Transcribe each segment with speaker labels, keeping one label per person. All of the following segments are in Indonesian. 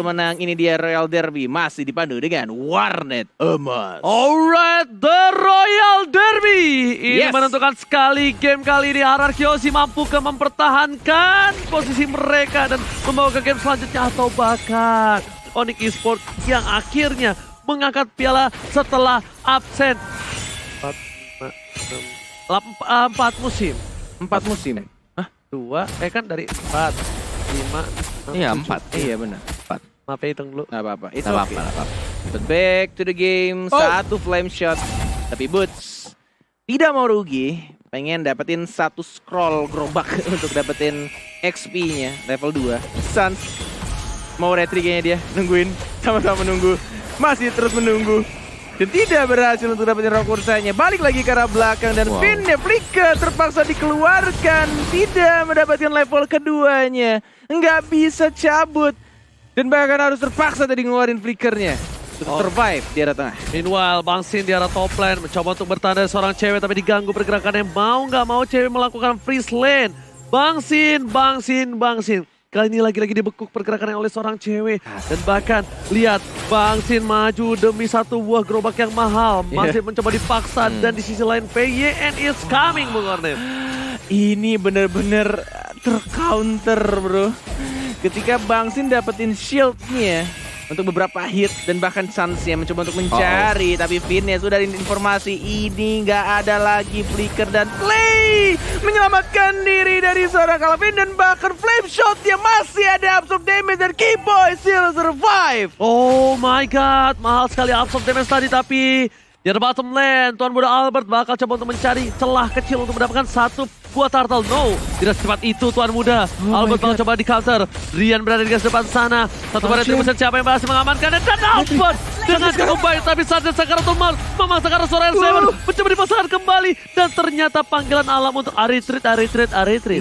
Speaker 1: menang. Ini dia Royal Derby, masih dipandu dengan Warnet Emas.
Speaker 2: Alright, the Royal Derby. Ini
Speaker 1: Yes.
Speaker 2: menentukan sekali game kali ini. Ararkyoshi mampu mempertahankan posisi mereka dan membawa ke game selanjutnya atau bahkan Onyx Esports yang akhirnya mengangkat piala setelah absen 4 musim.
Speaker 1: 4 musim.
Speaker 2: Hah? 2? Kan dari 4, 5, 6,
Speaker 1: Iya
Speaker 2: 7.
Speaker 1: 4. Iya benar. 4.
Speaker 2: Maaf ya, hitung dulu.
Speaker 1: Nggak apa-apa. It's
Speaker 3: Nggak
Speaker 1: okay.
Speaker 3: apa-apa.
Speaker 1: But back to the game. Satu flame shot. Tapi Boots tidak mau rugi. Pengen dapetin satu scroll gerobak untuk dapetin XP-nya level 2. Suns mau retry kayaknya dia. Nungguin. Sama-sama menunggu. Masih terus menunggu. Dan tidak berhasil untuk dapetin rock ursanya. Balik lagi ke arah belakang. Dan pinnya Flicker terpaksa dikeluarkan. Tidak mendapatkan level keduanya. Nggak bisa cabut. Dan bahkan harus terpaksa tadi ngeluarin flickernya untuk survive di arah tengah.
Speaker 2: Meanwhile, Bang Sin di arah top lane mencoba untuk bertahan dari seorang cewek tapi diganggu pergerakannya. Mau nggak mau cewek melakukan freeze lane. Bang Sin. Kali ini lagi-lagi dibekuk pergerakannya oleh seorang cewek. Dan bahkan lihat Bang Sin maju demi satu buah gerobak yang mahal. Masih mencoba dipaksa dan di sisi lain PYN is coming, Bung Ornit.
Speaker 1: Ini bener-bener tercounter bro. Ketika Bang Sin dapetin shieldnya untuk beberapa hit dan bahkan Suns-nya mencoba untuk mencari. Tapi Finnya sudah ada informasi ini nggak ada lagi flicker dan play menyelamatkan diri dari seorang Calvin dan bahkan flame shot yang masih ada absorb damage dan Keyboy still survive.
Speaker 2: Oh my god, mahal sekali absorb damage tadi tapi di bottom lane, Tuan Muda Albert bakal coba untuk mencari celah kecil untuk mendapatkan satu buah turtle. No, tidak secepat itu Tuan Muda. Albert bakal coba di counter. Rian berada di garis depan sana. Satu pada Tribusan siapa yang berhasil mengamankannya. Dan Albert dengan cukup baik. Tapi saatnya Sakaratul Mar memaksakan suara Seven mencoba dipasangkan kembali. Dan ternyata panggilan alam untuk retreat.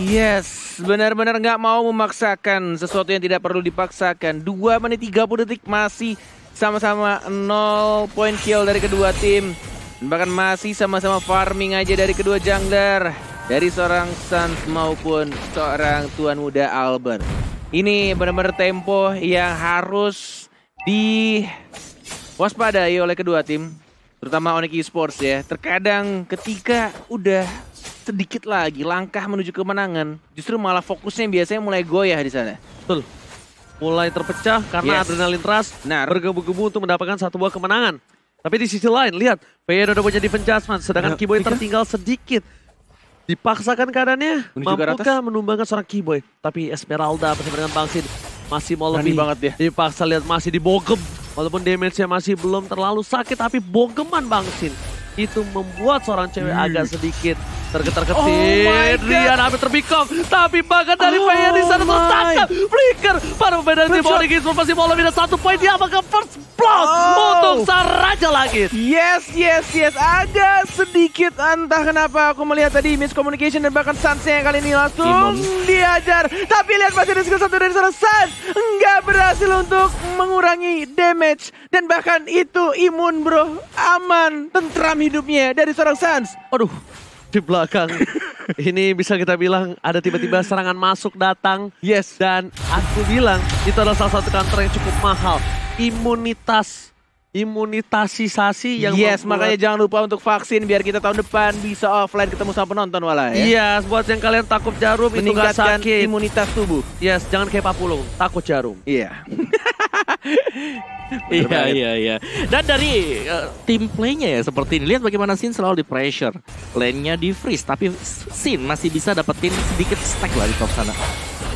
Speaker 1: Yes, benar-benar nggak mau memaksakan sesuatu yang tidak perlu dipaksakan. 2 menit 30 detik masih sama-sama 0 point kill dari kedua tim. Dan bahkan masih sama-sama farming aja dari kedua jungler. Dari seorang Suns maupun seorang Tuan Muda Albert. Ini benar-benar tempo yang harus diwaspadai oleh kedua tim. Terutama Onyx Esports ya. Terkadang ketika udah sedikit lagi langkah menuju kemenangan, justru malah fokusnya biasanya mulai goyah di sana.
Speaker 2: Betul. Mulai terpecah karena adrenalin rush bergebu-gebu untuk mendapatkan satu buah kemenangan. Tapi di sisi lain, lihat, PYN udah punya defense adjustment, sedangkan Keyboy tertinggal sedikit. Dipaksakan keadaannya, mampukah menumbangkan seorang Keyboy. Tapi Esmeralda bersama dengan Bang Sin masih mau lebih
Speaker 1: banget dia.
Speaker 2: Dipaksa, lihat masih dibogem. Walaupun damage-nya masih belum terlalu sakit, tapi bogeman Bang Sin itu membuat seorang cewek agak sedikit tergetar-getir. Rian hampir terbikong, tapi bahkan dari PYN di sana tertangkap. Flicker para pemain dari tim Onyx Esports masih mau lebih dari 1 poin. Dia akan first blood untuk sang Raja Langit.
Speaker 1: Yes. Agak sedikit entah kenapa aku melihat tadi miscommunication dan bahkan Suns-nya yang kali ini langsung diajar. Tapi lihat masih ada skill satu dari seorang Suns. Nggak berhasil untuk mengurangi damage. Dan bahkan itu imun bro. Aman, tentram hidupnya dari seorang Suns.
Speaker 2: Aduh, di belakang. Ini bisa kita bilang ada tiba-tiba serangan masuk datang.
Speaker 1: Yes.
Speaker 2: Dan aku bilang itu adalah salah satu counter yang cukup mahal. Imunitasisasi yang
Speaker 1: makanya jangan lupa untuk vaksin biar kita tahun depan bisa offline ketemu sama penonton malah ya.
Speaker 2: Yes, buat yang kalian takut jarum itu gak
Speaker 1: Meningkatkan
Speaker 2: sakit.
Speaker 1: imunitas tubuh.
Speaker 2: Yes, jangan kayak Papulung, takut jarum.
Speaker 1: Iya.
Speaker 3: Iya. Dan dari tim playnya ya seperti ini. Lihat bagaimana Sin selalu di pressure. Lane-nya di freeze. Tapi Sin masih bisa dapetin sedikit stack lah di top sana.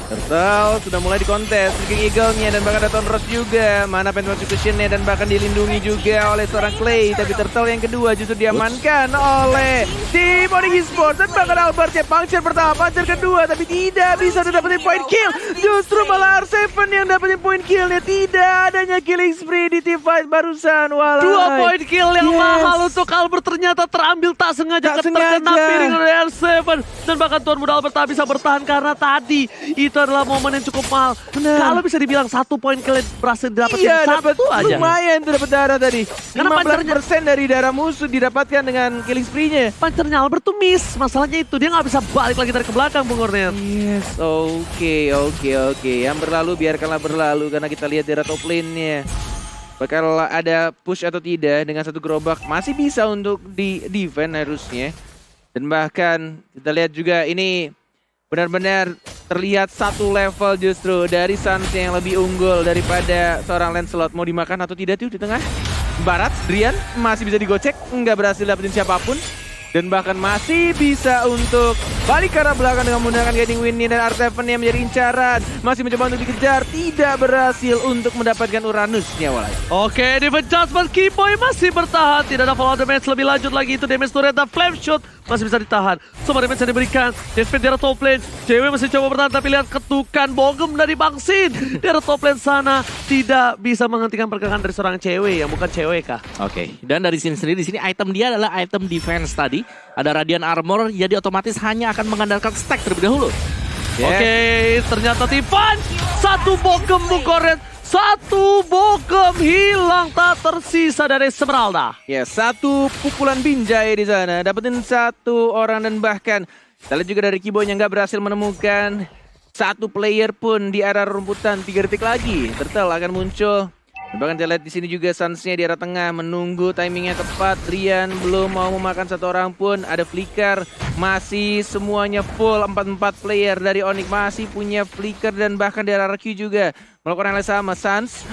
Speaker 1: Turtle sudah mulai dikontes, King Eagle-nya dan bahkan ada Tonros juga. Mana Phantom Execution-nya dan bahkan dilindungi juga oleh seorang Clay. Tapi Turtle yang kedua justru diamankan oleh tim Onyx Esports. Dan bahkan Albert-nya puncture pertama, puncture kedua. Tapi tidak bisa dapetin point kill. Justru malah R7 yang dapetin point kill-nya. Tidak adanya killing spree di team fight barusan.
Speaker 2: 2 point kill yang mahal untuk Albert ternyata terambil tak sengaja terkena piring oleh R7. Dan bahkan Tuan Muda Albert tak bisa bertahan karena tadi itu itu adalah momen yang cukup mahal. Kalau bisa dibilang 1 poin kalian berhasil dapat
Speaker 1: dapat
Speaker 2: satu aja.
Speaker 1: Lumayan tuh dapat darah tadi.
Speaker 2: Karena
Speaker 1: 15% dari darah musuh didapatkan dengan killing spree-nya.
Speaker 2: Pancernya Albert tuh miss. Masalahnya itu dia nggak bisa balik lagi dari ke belakang, Bung Cornet.
Speaker 1: Yes, oke. Yang berlalu biarkanlah berlalu karena kita lihat dari top lane-nya. Bakal ada push atau tidak dengan satu gerobak masih bisa untuk di defend harusnya. Dan bahkan kita lihat juga ini benar-benar terlihat satu level justru dari Suns yang lebih unggul daripada seorang Lancelot. Mau dimakan atau tidak tuh di tengah? Barat, Drian masih bisa digocek, nggak berhasil dapetin siapapun. Dan bahkan masih bisa untuk balik ke arah belakang dengan menggunakan Guiding Wind dan R7 yang menjadi incaran. Masih mencoba untuk dikejar, tidak berhasil untuk mendapatkan Uranusnya Walai.
Speaker 2: Oke, defense adjustment Keyboy masih bertahan. Tidak ada follow damage lebih lanjut lagi. Itu damage turret dan flame shot masih bisa ditahan. Semua damage yang diberikan. Defense di arah top lane. Cewek masih coba bertahan tapi lihat ketukan bogem dari Bang Sin. Di arah top lane sana tidak bisa menghentikan pergerakan dari seorang cewek yang bukan cewek kah?
Speaker 3: Oke, dan dari sini sendiri di sini item dia adalah item defense tadi. Ada Radiant Armor, jadi otomatis hanya akan mengandalkan stack terlebih dahulu.
Speaker 2: Oke, ternyata Tivan. Satu bogem Bung Cornet. Satu bogem hilang tak tersisa dari Esmeralda.
Speaker 1: Ya, satu pukulan binjai di sana. Dapetin satu orang dan bahkan kita lihat juga dari Keyboy yang nggak berhasil menemukan satu player pun di arah rumputan. 3 detik lagi, Turtle akan muncul. Bahkan kita lihat di sini juga Suns-nya di arah tengah menunggu timingnya tepat. Rian belum mau memakan satu orang pun. Ada flicker, masih semuanya full 4 player dari Onyx masih punya flicker dan bahkan dari RRQ juga melakukan hal yang sama. Suns,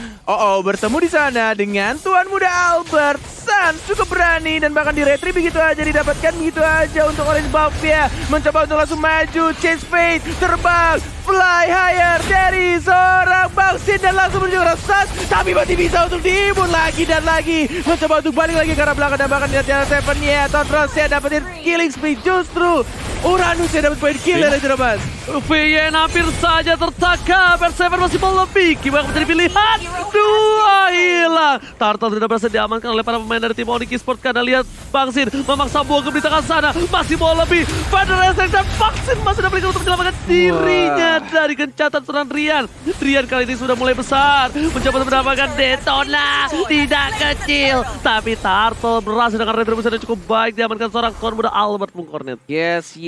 Speaker 1: bertemu di sana dengan Tuan Muda Albert. Suns cukup berani dan bahkan di retry begitu aja didapatkan begitu aja untuk Orange Buff ya. Mencoba untuk langsung maju, change fate, terbang, fly higher dari seorang Bang Sin dan langsung menuju ke Suns. Tapi masih bisa untuk diimun lagi dan lagi. Mencoba untuk balik lagi ke arah belakang dan bahkan di atas Seven-nya. Totros-nya dapetin killing spree justru. Uranusnya dapat poin kill dari Jerobas.
Speaker 2: VN hampir saja tertangkap. R7 masih lebih. Gimana menjadi pilihan? 2 hilang. Turtle tidak berhasil diamankan oleh para pemain dari tim Onyx Esports karena lihat Bang Sin memaksa bogem di tengah sana. Masih mau lebih. Federer dan Bang Sin masih dapat untuk menyelamatkan dirinya dari gencatan serangan Rian. Rian kali ini sudah mulai besar. Mencoba untuk mendapatkan Detona. Tidak kecil. Tapi Turtle berhasil dengan retribusi yang cukup baik. Diamankan seorang Tuan Muda Albert Bung Cornet.
Speaker 1: Yes.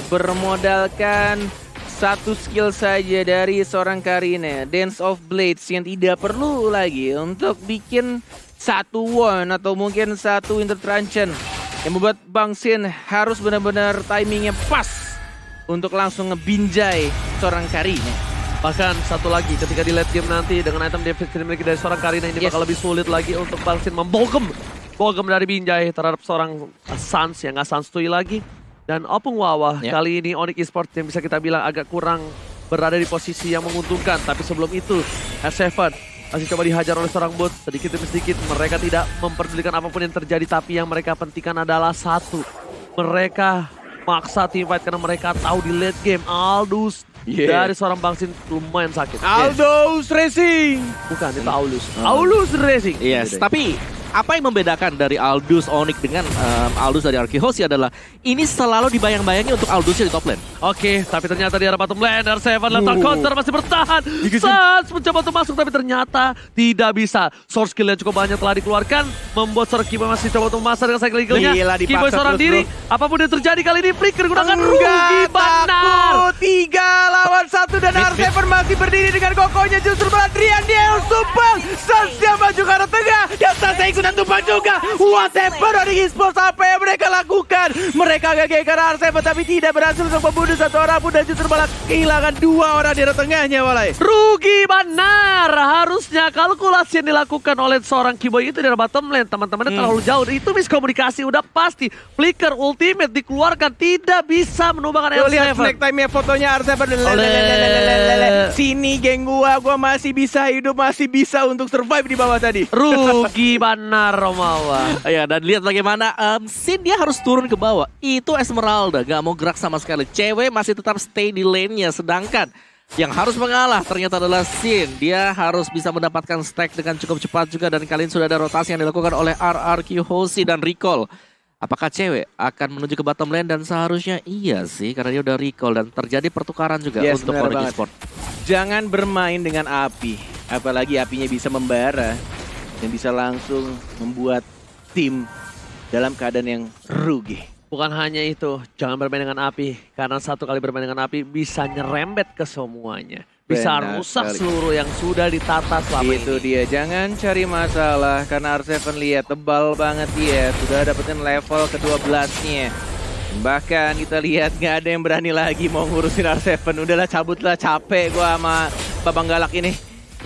Speaker 1: Bermodalkan satu skill saja dari seorang Karina, Dance of Blades, yang tidak perlu lagi untuk bikin satu one atau mungkin satu intertruncheon yang membuat Bang Sin harus benar-benar timingnya pas untuk langsung ngebinjai seorang Karina.
Speaker 2: Bahkan satu lagi ketika di late game nanti dengan item defense yang dimiliki dari seorang Karina ini bakal lebih sulit lagi untuk Bang Sin membogem dari binjai terhadap seorang Suns yang nggak santuy lagi. Dan Opung Wawa kali ini Onyx Esports yang bisa kita bilang agak kurang berada di posisi yang menguntungkan. Tapi sebelum itu R7 masih coba dihajar oleh seorang bot sedikit demi sedikit. Mereka tidak memperdulikan apapun yang terjadi, tapi yang mereka pentingkan adalah satu. Mereka maksa teamfight karena mereka tahu di late game Aldous dari seorang Bang Sin lumayan sakit.
Speaker 1: Aldous Racing!
Speaker 2: Bukan, itu Aulus. Aulus Racing.
Speaker 3: Yes, tapi apa yang membedakan dari Aldous Onyx dengan Aldous dari Arkehosi adalah ini selalu dibayang-bayangi untuk Aldous di top lane.
Speaker 2: Oke, tapi ternyata di arah bottom lane R7 lempar counter masih bertahan. Suns mencoba untuk masuk tapi ternyata tidak bisa. Source skill yang cukup banyak telah dikeluarkan, membuat seorang Keyboy masih coba untuk masuk dengan cycle eagle-nya. Keyboy seorang diri, apapun yang terjadi kali ini flicker gunakan Rugi Banar.
Speaker 1: 3 lawan 1 dan R7 masih berdiri dengan kokohnya justru Adrian dia tumpang. Suns yang maju ke arah tengah dan Suns ikutan tumpang juga. Whatever dari esports apa yang mereka lakukan. Mereka gagal karena R7 tapi tidak berhasil untuk membunuh satu orang pun dan justru malah kehilangan 2 orang di tengahnya Walai.
Speaker 2: Rugi Banar. Harusnya kalkulasi yang dilakukan oleh seorang Keyboy itu dari bottom lane teman-temannya terlalu jauh. Itu miskomunikasi udah pasti. Flicker ultimate dikeluarkan tidak bisa menumbangkan R7.
Speaker 1: Lihat snack time-nya fotonya R7. Sini geng gua masih bisa hidup, masih bisa untuk survive di bawah tadi.
Speaker 2: Rugi Banar Romawa.
Speaker 3: Ya, dan lihat bagaimana Sin dia harus turun ke bawah. Itu Esmeralda gak mau gerak sama sekali. Cewek masih tetap stay di lane-nya. Sedangkan yang harus mengalah ternyata adalah Sin. Dia harus bisa mendapatkan stack dengan cukup cepat juga. Dan kali ini sudah ada rotasi yang dilakukan oleh RRQ Hoshi dan Recall. Apakah cewek akan menuju ke bottom lane? Dan seharusnya iya sih, karena dia udah recall dan terjadi pertukaran juga untuk
Speaker 1: benar
Speaker 3: Onyx
Speaker 1: banget.
Speaker 3: Esports.
Speaker 1: Jangan bermain dengan api, apalagi apinya bisa membara dan bisa langsung membuat tim dalam keadaan yang rugi.
Speaker 2: Bukan hanya itu, jangan bermain dengan api. Karena satu kali bermain dengan api bisa nyerembet ke semuanya. Bisa
Speaker 1: Benar
Speaker 2: rusak
Speaker 1: sekali.
Speaker 2: seluruh yang sudah ditata selama
Speaker 1: Itu
Speaker 2: ini.
Speaker 1: dia, jangan cari masalah karena R7 lihat tebal banget dia. Sudah dapetin level ke-12-nya. Bahkan kita lihat nggak ada yang berani lagi mau ngurusin R7. Udahlah cabutlah, capek gua sama Babang Galak ini.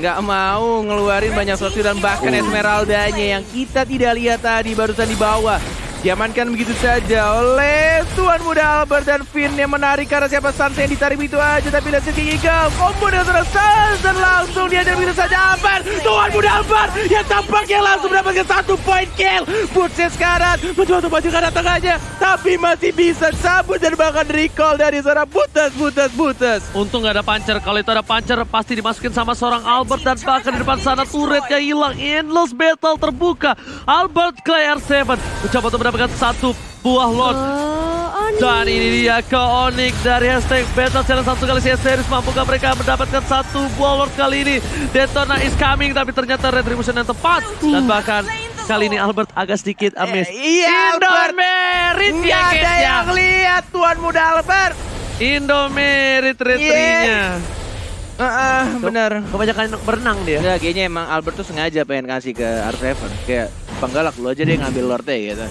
Speaker 1: Nggak mau ngeluarin banyak sesuatu dan bahkan Esmeraldanya yang kita tidak lihat tadi barusan di bawah. Diamankan begitu saja oleh Tuan Muda Albert dan Finn yang menarik karena siapa Sans yang ditarik begitu aja. Tapi lihat King Eagle combo dengan seorang Sans dan langsung diajar begitu saja Albert. Tuan Muda Albert yang tampaknya langsung mendapatkan 1 point kill. Bootsnya sekarang mencoba untuk maju ke arah tengahnya tapi masih bisa sabut dan bahkan recall dari seorang Butas.
Speaker 2: Untung nggak ada puncher. Kalau itu ada puncher pasti dimasukin sama seorang Albert. Dan bahkan di depan sana turretnya hilang. Endless battle terbuka. Albert Clay R7 mencoba untuk mendapatkan satu buah Lord. Dan ini dia ke Onyx dari hashtag Battle Challenge 1 kali series. Mampukah mereka mendapatkan satu buah Lord kali ini? Detona is coming tapi ternyata retribution yang tepat. Dan bahkan kali ini Albert agak sedikit amiss.
Speaker 1: Iya Albert.
Speaker 2: Indomerit ya
Speaker 1: Nggak ada
Speaker 2: guys ya.
Speaker 1: yang lihat Tuan Muda Albert.
Speaker 2: Indomerit retrinya.
Speaker 1: Benar.
Speaker 2: Kebanyakan berenang dia.
Speaker 1: Enggak, kayaknya emang Albert tuh sengaja pengen kasih ke R7. Kayak Penggalak lu aja deh ngambil Lordnya gitu.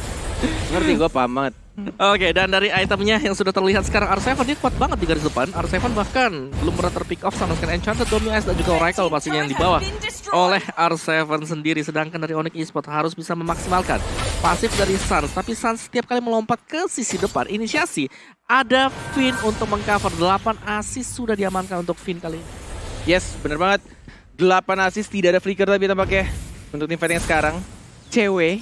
Speaker 1: Ngerti, gue paham banget.
Speaker 3: Oke, dan dari itemnya yang sudah terlihat sekarang R7 dia kuat banget di garis depan. R7 bahkan belum pernah terpick off sama sekali Enchanted, Dominus dan juga Oracle pastinya yang di bawah oleh R7 sendiri. Sedangkan dari Onyx Esports harus bisa memaksimalkan pasif dari Sans. Tapi Sans setiap kali melompat ke sisi depan inisiasi, ada Finn untuk mengcover. 8 assist sudah diamankan untuk Finn kali ini.
Speaker 1: Yes, bener banget. 8 assist, tidak ada flicker tapi tampaknya untuk tim fight yang sekarang. Cewek,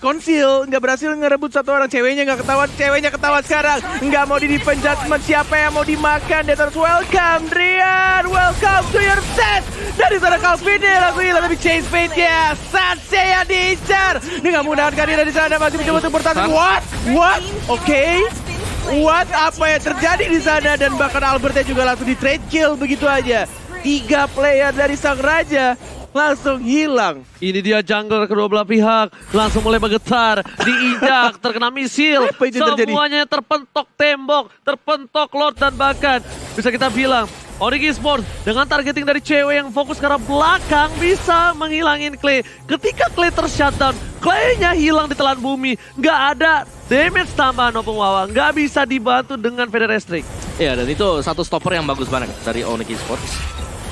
Speaker 1: konsil, nggak berhasil ngerebut satu orang. Ceweknya ketahuan sekarang. Nggak mau di defend judgment, siapa yang mau dimakan? Deters welcome, Drian, welcome to your set. Dari sana Calvin langsung hilang tapi chase fate-nya. Satse yang diincar. Dia nggak menggunakan karirnya di sana, masih mencoba untuk bertahan. What? Oke. What? Apa yang terjadi di sana? Dan bahkan Albertnya juga langsung di trade kill begitu aja. 3 player dari Sang Raja langsung hilang.
Speaker 2: Ini dia jungler kedua belah pihak. Langsung mulai bergetar. Diinjak, terkena misil.
Speaker 1: Apa itu terjadi?
Speaker 2: Semuanya terpentok tembok, terpentok Lord dan bahkan bisa kita bilang Onyx Esports dengan targeting dari cewek yang fokus ke arah belakang bisa menghilangin Clay. Ketika Clay tershutdown, Clay-nya hilang di telan bumi. Nggak ada damage tambahan Opung Wawa. Nggak bisa dibantu dengan Feather Restrict.
Speaker 3: Ya, dan itu satu stopper yang bagus banget dari Onyx Esports.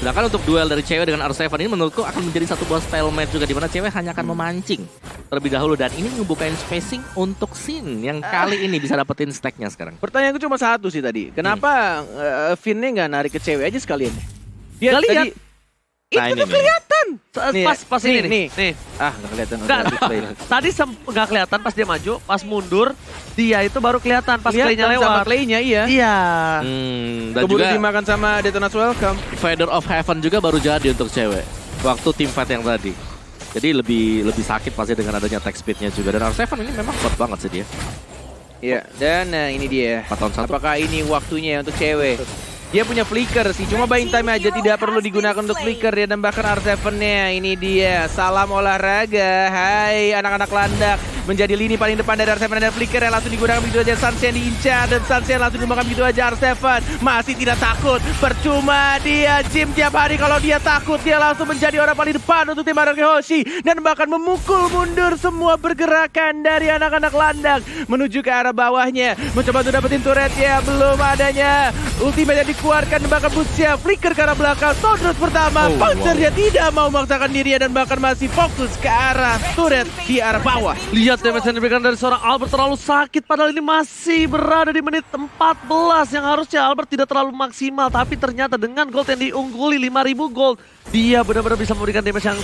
Speaker 3: Sedangkan untuk duel dari cewek dengan R7 ini menurutku akan menjadi satu buah stalemate juga, di mana cewek hanya akan memancing terlebih dahulu dan ini ngebukain spacing untuk Sin yang kali ini bisa dapetin stacknya sekarang.
Speaker 1: Pertanyaanku cuma satu sih tadi. Kenapa Finn-nya nggak narik ke cewek aja sekalian? Dia
Speaker 2: Nggak lihat.
Speaker 1: tadi
Speaker 3: Nah,
Speaker 1: itu
Speaker 3: ini
Speaker 1: tuh
Speaker 3: nih.
Speaker 1: kelihatan. Nih,
Speaker 2: Pas ini nih.
Speaker 1: Nggak kelihatan.
Speaker 2: Nggak,
Speaker 1: udah display.
Speaker 2: tadi nggak kelihatan pas dia maju, pas mundur dia itu baru kelihatan pas
Speaker 1: Kelihatan
Speaker 2: Clay-nya
Speaker 1: sama
Speaker 2: lewat.
Speaker 1: Clay-nya, iya.
Speaker 2: Iya.
Speaker 3: Dan
Speaker 1: Keburu
Speaker 3: juga
Speaker 1: dimakan sama Detona's Welcome.
Speaker 3: Feather of Heaven juga baru jadi untuk cewek waktu team fight yang tadi. Jadi lebih sakit pasti dengan adanya attack speed-nya juga. Dan R7 ini memang kuat banget sih dia.
Speaker 1: Iya, dan ini dia.
Speaker 3: 4 tahun 1.
Speaker 1: Apakah ini waktunya untuk cewek? Dia punya flicker sih, cuma buying time aja, tidak perlu digunakan untuk flicker ya. Dan bahkan R7-nya, ini dia. Salam olahraga, hai anak-anak landak. Menjadi lini paling depan dari R7 dan flicker yang langsung digunakan begitu aja. Sans yang diincar dan Sans yang langsung dimakan begitu aja. R7 masih tidak takut, percuma dia gym tiap hari. Kalau dia takut, dia langsung menjadi orang paling depan untuk tim Araki Hoshi. Dan bahkan memukul mundur semua pergerakan dari anak-anak landak menuju ke arah bawahnya. Mencoba untuk dapetin turret ya, belum adanya. Ultimate yang dikeluarkan dan bahkan Butsia flicker ke arah belakang. Tondros pertama, Panzernya tidak mau memaksakan dirinya dan bahkan masih fokus ke arah turret di arah bawah.
Speaker 2: Lihat damage yang diberikan dari seorang Albert terlalu sakit padahal ini masih berada di menit 14 yang harusnya Albert tidak terlalu maksimal tapi ternyata dengan gold yang diungguli 5.000 gold dia benar-benar bisa memberikan damage yang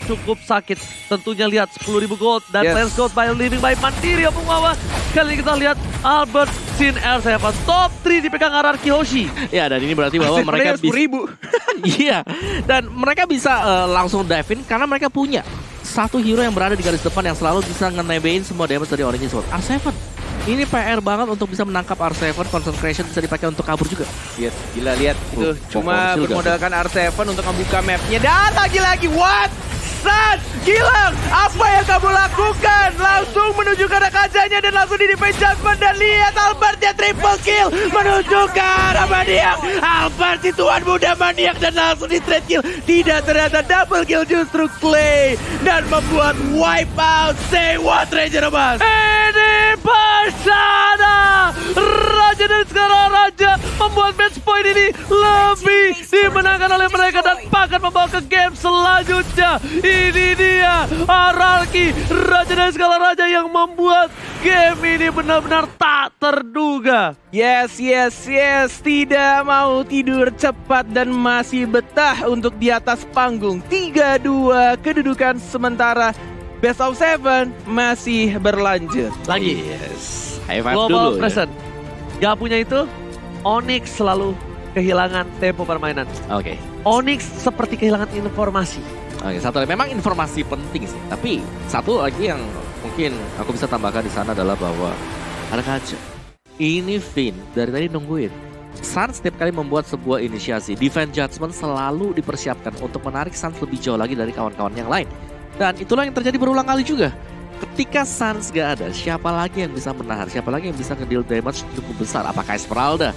Speaker 2: cukup sakit. Tentunya lihat 10.000 gold dan
Speaker 1: Yes.
Speaker 2: Lance Gold by Living by Mandiri Opung Wawa. Kali ini kita lihat Albert Sin R7 top 3 dipegang Araki Hoshi.
Speaker 3: Ya, dan ini berarti bahwa mereka bisa
Speaker 1: 10.000.
Speaker 3: iya, dan mereka bisa langsung dive in karena mereka punya satu hero yang berada di garis depan yang selalu bisa ngenebein semua damage dari Orange Sword. R7. Ini PR banget untuk bisa menangkap R7, concentration bisa dipakai untuk kabur juga.
Speaker 1: Yes, gila lihat itu cuma
Speaker 3: Pokoknya
Speaker 1: bermodalkan R7 untuk membuka mapnya dan lagi-lagi what? San, Gilang, apa yang kamu lakukan? Langsung menuju ke kajanya dan langsung di defense judgment dan lihat Albertnya triple kill menuju ke arah Maniak. Albert si tuan muda Maniak dan langsung di straight kill. Tidak, ternyata double kill justru Clay dan membuat wipe out. Say what, Ranger Mas?
Speaker 2: Ini bersana Raja dan sekarang Raja membuat match point ini lebih dimenangkan oleh mereka dan bahkan membawa ke game selanjutnya. Ini dia hierarki Raja dan skala Raja yang membuat game ini benar-benar tak terduga.
Speaker 1: Yes. Tidak mau tidur cepat dan masih betah untuk di atas panggung. 3-2 kedudukan sementara. Best of 7 masih berlanjut.
Speaker 2: Lagi.
Speaker 3: Yes. High five
Speaker 2: Global
Speaker 3: dulu
Speaker 2: present. Gak punya itu, Onyx selalu kehilangan tempo permainan.
Speaker 3: Oke.
Speaker 2: Onyx seperti kehilangan informasi.
Speaker 3: Oke, satu lagi memang informasi penting sih. Tapi satu lagi yang mungkin aku bisa tambahkan di sana adalah bahwa ada kaca. Ini Finn dari tadi nungguin. Suns setiap kali membuat sebuah inisiasi, Defense Judgment selalu dipersiapkan untuk menarik Suns lebih jauh lagi dari kawan-kawan yang lain. Dan itulah yang terjadi berulang kali juga. Ketika Suns gak ada, siapa lagi yang bisa menahan? Siapa lagi yang bisa ngedeal damage cukup besar? Apakah Esmeralda?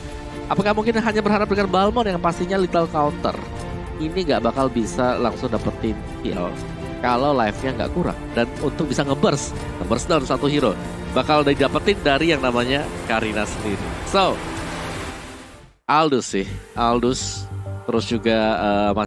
Speaker 3: Apakah mungkin hanya berharap dengan Balmond yang pastinya little counter? Ini gak bakal bisa langsung dapetin kill kalau life-nya gak kurang. Dan untuk bisa nge-burst down satu hero, bakal didapetin dari yang namanya Karina sendiri. So, Aldous terus juga